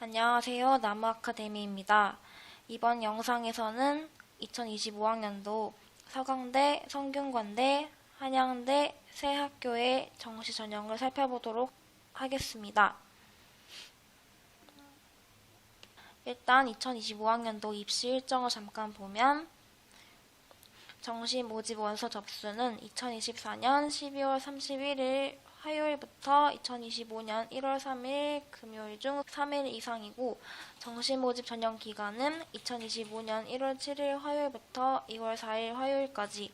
안녕하세요. 나무아카데미입니다. 이번 영상에서는 2025학년도 서강대, 성균관대, 한양대 세 학교의 정시 전형을 살펴보도록 하겠습니다. 일단 2025학년도 입시 일정을 잠깐 보면 정시 모집 원서 접수는 2024년 12월 31일 화요일부터 2025년 1월 3일 금요일 중 3일 이상이고, 정시 모집 전형 기간은 2025년 1월 7일 화요일부터 2월 4일 화요일까지,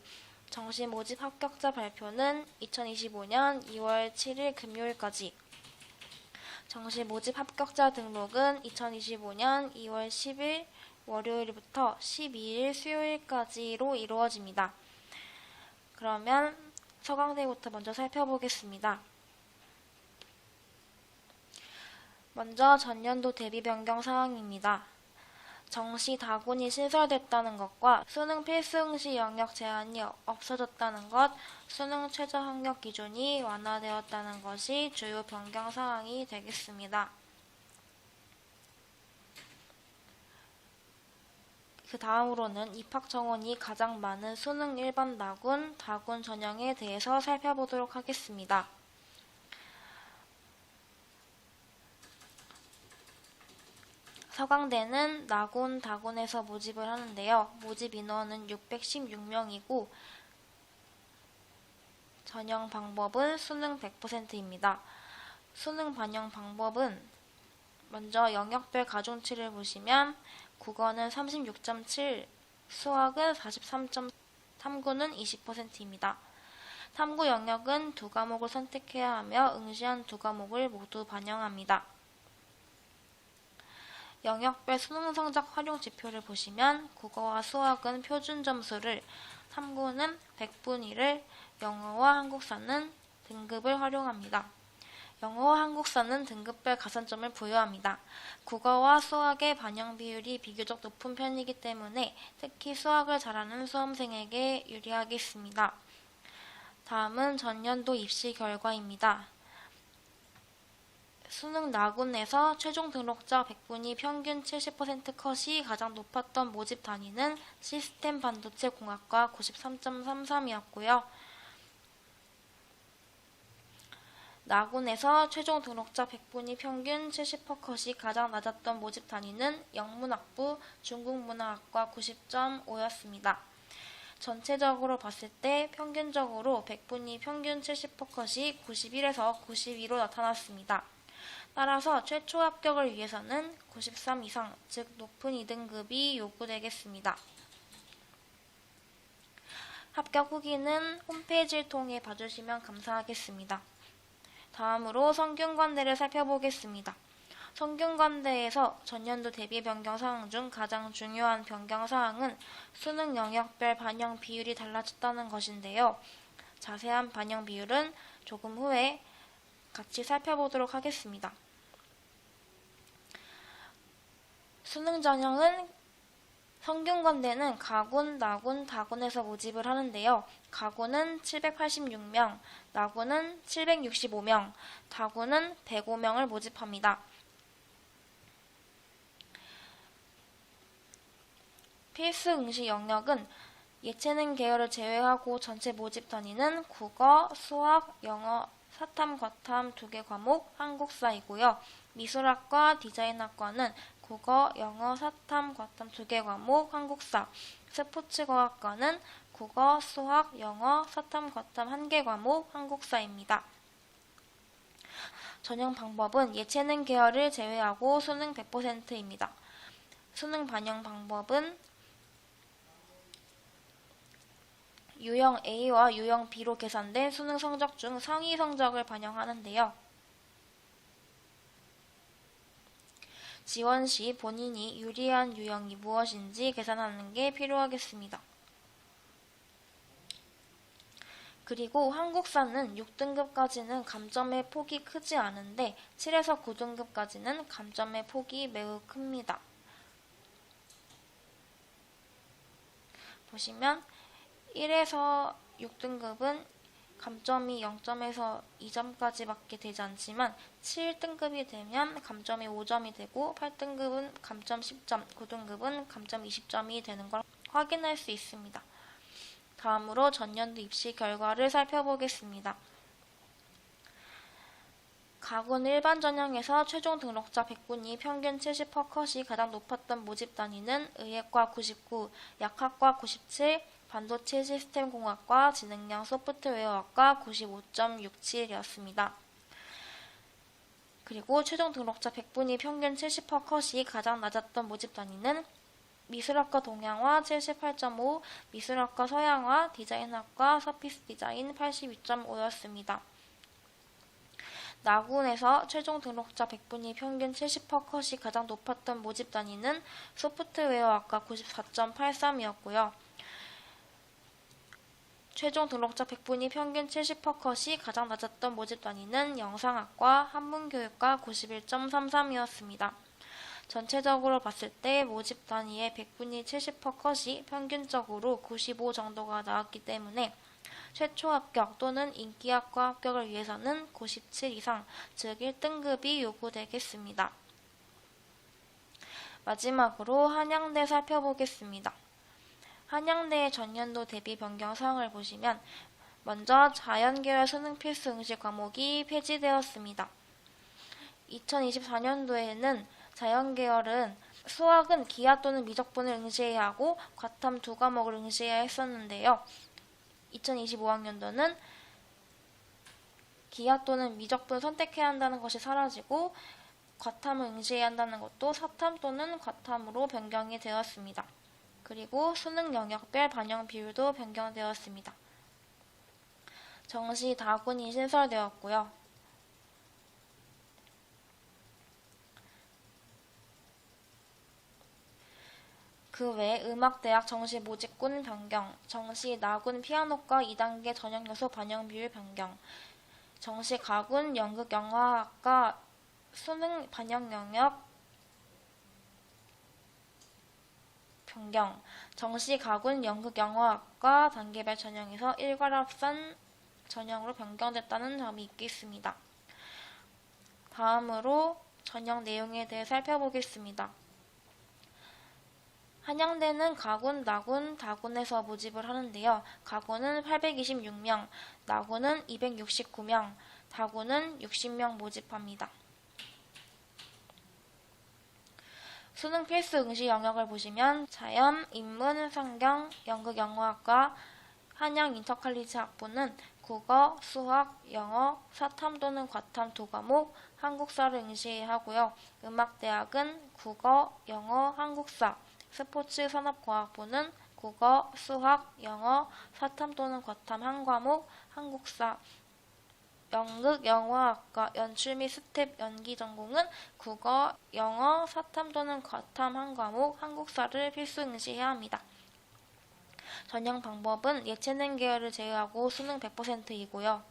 정시 모집 합격자 발표는 2025년 2월 7일 금요일까지, 정시 모집 합격자 등록은 2025년 2월 10일 월요일부터 12일 수요일까지로 이루어집니다. 그러면 서강대부터 먼저 살펴보겠습니다. 먼저 전년도 대비 변경 사항입니다. 정시 다군이 신설됐다는 것과 수능 필수 응시 영역 제한이 없어졌다는 것, 수능 최저 학력 기준이 완화되었다는 것이 주요 변경 사항이 되겠습니다. 그 다음으로는 입학 정원이 가장 많은 수능 일반 다군 전형에 대해서 살펴보도록 하겠습니다. 서강대는 다군에서 모집을 하는데요. 모집 인원은 616명이고 전형 방법은 수능 100%입니다. 수능 반영 방법은 먼저 영역별 가중치를 보시면 국어는 36.7, 수학은 43.3, 탐구는 20%입니다. 탐구 영역은 두 과목을 선택해야 하며 응시한 두 과목을 모두 반영합니다. 영역별 수능 성적 활용 지표를 보시면 국어와 수학은 표준 점수를, 탐구는 100분위를, 영어와 한국사는 등급을 활용합니다. 영어와 한국사는 등급별 가산점을 부여합니다. 국어와 수학의 반영 비율이 비교적 높은 편이기 때문에 특히 수학을 잘하는 수험생에게 유리하겠습니다. 다음은 전년도 입시 결과입니다. 수능 나군에서 최종 등록자 100분위 평균 70% 컷이 가장 높았던 모집 단위는 시스템 반도체 공학과 93.33이었고요. 나군에서 최종 등록자 100분위 평균 70% 컷이 가장 낮았던 모집 단위는 영문학부 중국문화학과 90.5였습니다. 전체적으로 봤을 때 평균적으로 100분위 평균 70% 컷이 91에서 92로 나타났습니다. 따라서 최초 합격을 위해서는 93 이상, 즉 높은 2등급이 요구되겠습니다. 합격 후기는 홈페이지를 통해 봐주시면 감사하겠습니다. 다음으로 성균관대를 살펴보겠습니다. 성균관대에서 전년도 대비 변경 사항 중 가장 중요한 변경 사항은 수능 영역별 반영 비율이 달라졌다는 것인데요. 자세한 반영 비율은 조금 후에 같이 살펴보도록 하겠습니다. 수능 전형은 성균관대는 가군, 나군, 다군에서 모집을 하는데요. 가군은 786명, 나군은 765명, 다군은 105명을 모집합니다. 필수 응시 영역은 예체능 계열을 제외하고 전체 모집 단위는 국어, 수학, 영어, 사탐, 과탐 2개 과목, 한국사이고요. 미술학과, 디자인학과는 국어, 영어, 사탐, 과탐 2개 과목, 한국사, 스포츠과학과는 국어, 수학, 영어, 사탐, 과탐 1개 과목, 한국사입니다. 전형 방법은 예체능 계열을 제외하고 수능 100%입니다. 수능 반영 방법은 유형 A와 유형 B로 계산된 수능 성적 중 상위 성적을 반영하는데요. 지원 시 본인이 유리한 유형이 무엇인지 계산하는 게 필요하겠습니다. 그리고 한국사는 6등급까지는 감점의 폭이 크지 않은데 7에서 9등급까지는 감점의 폭이 매우 큽니다. 보시면 1에서 6등급은 감점이 0점에서 2점까지밖에 되지 않지만 7등급이 되면 감점이 5점이 되고 8등급은 감점 10점, 9등급은 감점 20점이 되는 걸 확인할 수 있습니다. 다음으로 전년도 입시 결과를 살펴보겠습니다. 가군 일반 전형에서 최종 등록자 100분위 평균 70%컷이 가장 높았던 모집 단위는 의예과 99, 약학과 97, 반도체 시스템 공학과 지능형 소프트웨어학과 95.67이었습니다. 그리고 최종 등록자 100분위 평균 70%컷이 가장 낮았던 모집 단위는 미술학과 동양화 78.5, 미술학과 서양화, 디자인학과 서피스 디자인 82.5였습니다. 나군에서 최종 등록자 100분위 평균 70%컷이 가장 높았던 모집 단위는 소프트웨어학과 94.83이었고요. 최종 등록자 100분위 평균 70%컷이 가장 낮았던 모집 단위는 영상학과, 한문교육과 91.33이었습니다. 전체적으로 봤을 때 모집 단위의 100분위 70%컷이 평균적으로 95 정도가 나왔기 때문에 최초 합격 또는 인기학과 합격을 위해서는 97 이상, 즉 1등급이 요구되겠습니다. 마지막으로 한양대 살펴보겠습니다. 한양대의 전년도 대비 변경 사항을 보시면 먼저 자연계열 수능 필수 응시 과목이 폐지되었습니다. 2024년도에는 자연계열은 수학은 기하 또는 미적분을 응시해야 하고 과탐 2과목을 응시해야 했었는데요. 2025학년도는 기하 또는 미적분 선택해야 한다는 것이 사라지고 과탐을 응시해야 한다는 것도 사탐 또는 과탐으로 변경이 되었습니다. 그리고 수능 영역별 반영 비율도 변경되었습니다. 정시 다군이 신설되었고요. 그 외 음악대학 정시 모집군 변경, 정시 나군 피아노과 2단계 전형 요소 반영 비율 변경, 정시 가군 연극영화학과 수능 반영 영역 변경, 정시 가군 연극영화학과 단계별 전형에서 일괄합산 전형으로 변경됐다는 점이 있겠습니다. 다음으로 전형 내용에 대해 살펴보겠습니다. 한양대는 가군, 나군, 다군에서 모집을 하는데요. 가군은 826명, 나군은 269명, 다군은 60명 모집합니다. 수능 필수 응시 영역을 보시면 자연, 인문, 성경, 연극영화학과, 한양 인터컬리지 학부는 국어, 수학, 영어, 사탐 또는 과탐 2과목, 한국사를 응시해야 하고요. 음악대학은 국어, 영어, 한국사, 스포츠 산업과학부는 국어, 수학, 영어, 사탐 또는 과탐 1과목, 한국사, 연극영화학과 연출 및 스텝 연기 전공은 국어, 영어, 사탐 또는 과탐 1과목, 한국사를 필수 응시해야 합니다. 전형 방법은 예체능 계열을 제외하고 수능 100%이고요.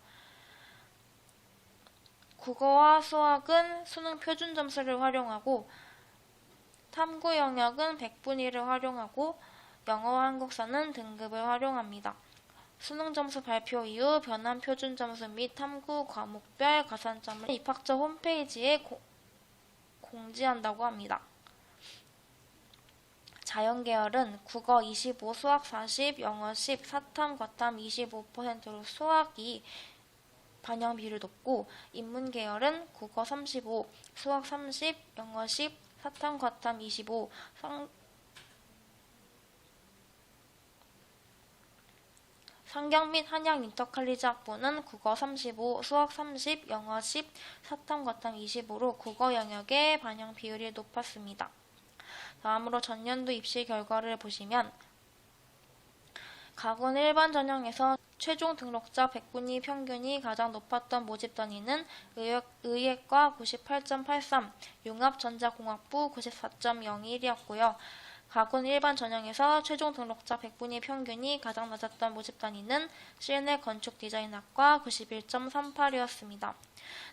국어와 수학은 수능 표준 점수를 활용하고 탐구 영역은 100분위를 활용하고 영어와 한국사는 등급을 활용합니다. 수능 점수 발표 이후 변환 표준 점수 및 탐구 과목별 가산점을 입학처 홈페이지에 공지한다고 합니다. 자연계열은 국어 25, 수학 40, 영어 10, 사탐, 과탐 25%로 수학이 반영 비율이 높고 인문계열은 국어 35, 수학 30, 영어 10, 사탐, 과탐 25, 성경 및 한양 인터컬리지 학부는 국어 35, 수학 30, 영어 10, 사탐, 과탐 25로 국어 영역의 반영 비율이 높았습니다. 다음으로 전년도 입시 결과를 보시면 가군 일반 전형에서 최종 등록자 100분위 평균이 가장 높았던 모집 단위는 의예과 98.83, 융합전자공학부 94.01이었고요. 가군 일반 전형에서 최종 등록자 100분위 평균이 가장 낮았던 모집 단위는 실내 건축 디자인학과 91.38이었습니다.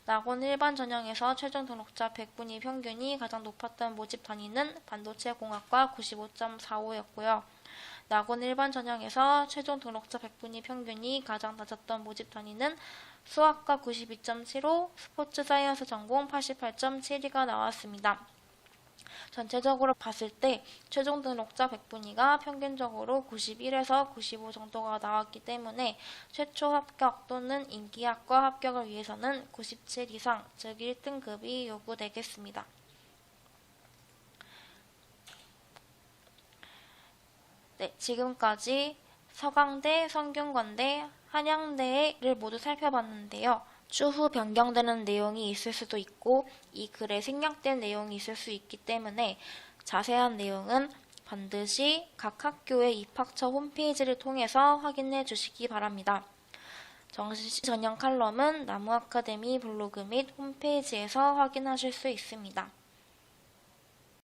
나군 일반 전형에서 최종 등록자 100분위 평균이 가장 높았던 모집 단위는 반도체 공학과 95.45였고요. 낙원 일반 전형에서 최종 등록자 100분위 평균이 가장 낮았던 모집 단위는 수학과 92.75, 스포츠 사이언스 전공 88.72가 나왔습니다. 전체적으로 봤을 때 최종 등록자 100분위가 평균적으로 91에서 95 정도가 나왔기 때문에 최초 합격 또는 인기학과 합격을 위해서는 97 이상, 즉 1등급이 요구되겠습니다. 네, 지금까지 서강대, 성균관대, 한양대를 모두 살펴봤는데요. 추후 변경되는 내용이 있을 수도 있고 이 글에 생략된 내용이 있을 수 있기 때문에 자세한 내용은 반드시 각 학교의 입학처 홈페이지를 통해서 확인해 주시기 바랍니다. 정시 전형 칼럼은 나무아카데미 블로그 및 홈페이지에서 확인하실 수 있습니다.